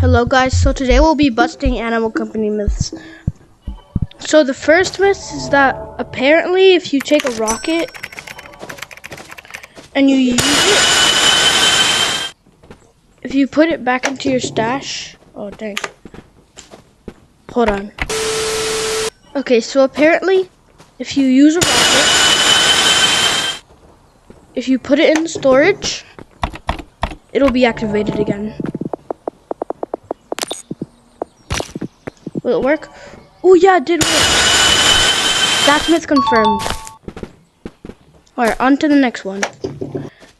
Hello guys, so today we'll be busting animal company myths. So the first myth is that apparently if you take a rocket and you use it, if you put it back into your stash, oh dang, hold on. Okay, so apparently if you use a rocket, if you put it in storage, it'll be activated again. Will it work? Oh yeah, it did work. That's myth confirmed. Alright, on to the next one.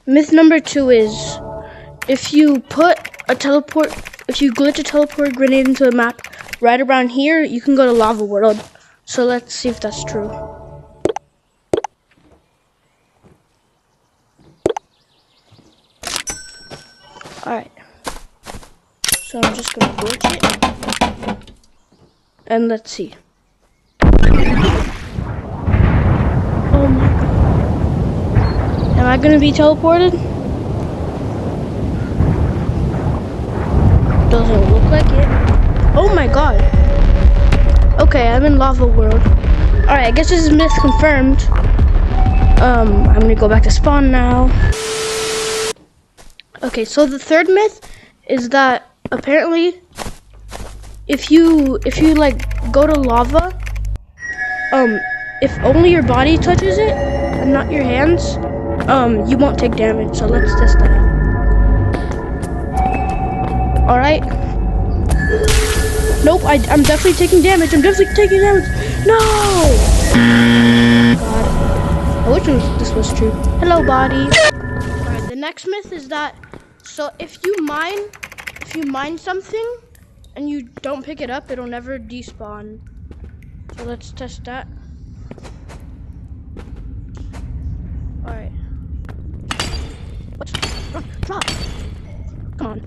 Myth number 2 is if you glitch a teleport grenade into a map right around here, you can go to Lava World. So let's see if that's true. Alright. So I'm just gonna glitch it. And let's see. Oh my god. Am I gonna be teleported? Doesn't look like it. Oh my god. Okay, I'm in Lava World. Alright, I guess this is myth confirmed. I'm gonna go back to spawn now. Okay, so the third myth is that apparently if you like go to lava, if only your body touches it and not your hands, you won't take damage. So let's test that out. All right. Nope, I'm definitely taking damage. I'm definitely taking damage. No. God, I wish this was true. Hello, body. All right. The next myth is that if you mine something and you don't pick it up, it'll never despawn. So let's test that. Alright. What? Run, drop! Come on.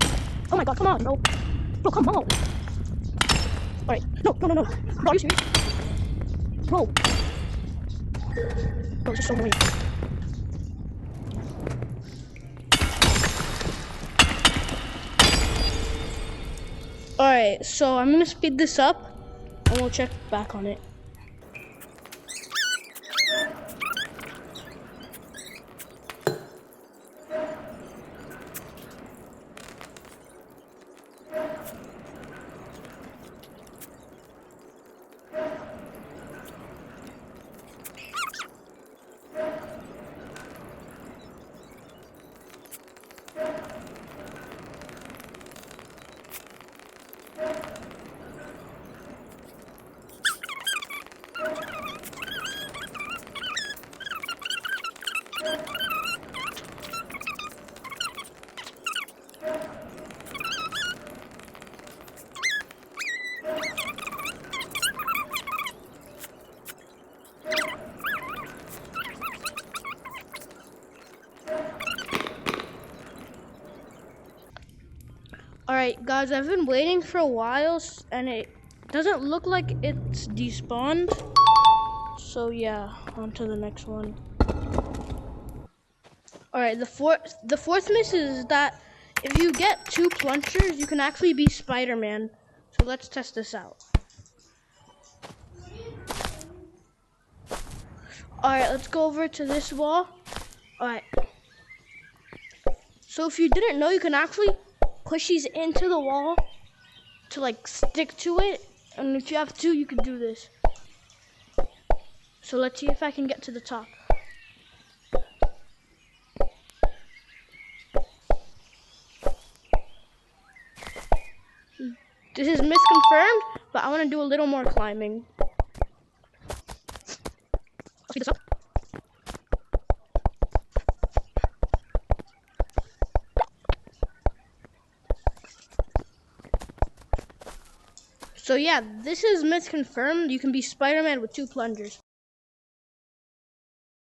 Oh my god, come on, no. Bro, come on. Alright, no. Bro, are you serious? Bro, this is so annoying. Alright, so I'm gonna speed this up and we'll check back on it. Alright guys, I've been waiting for a while and it doesn't look like it's despawned. So yeah, on to the next one. Alright, the fourth myth is that if you get 2 plungers, you can actually be Spider-Man. So let's test this out. Alright, let's go over to this wall. Alright. So if you didn't know, you can actually push these into the wall to like stick to it, and if you have 2, you can do this. So let's see if I can get to the top. This is myth confirmed, but I want to do a little more climbing. I'll speed this up. So yeah, this is myth confirmed. You can be Spider-Man with 2 plungers.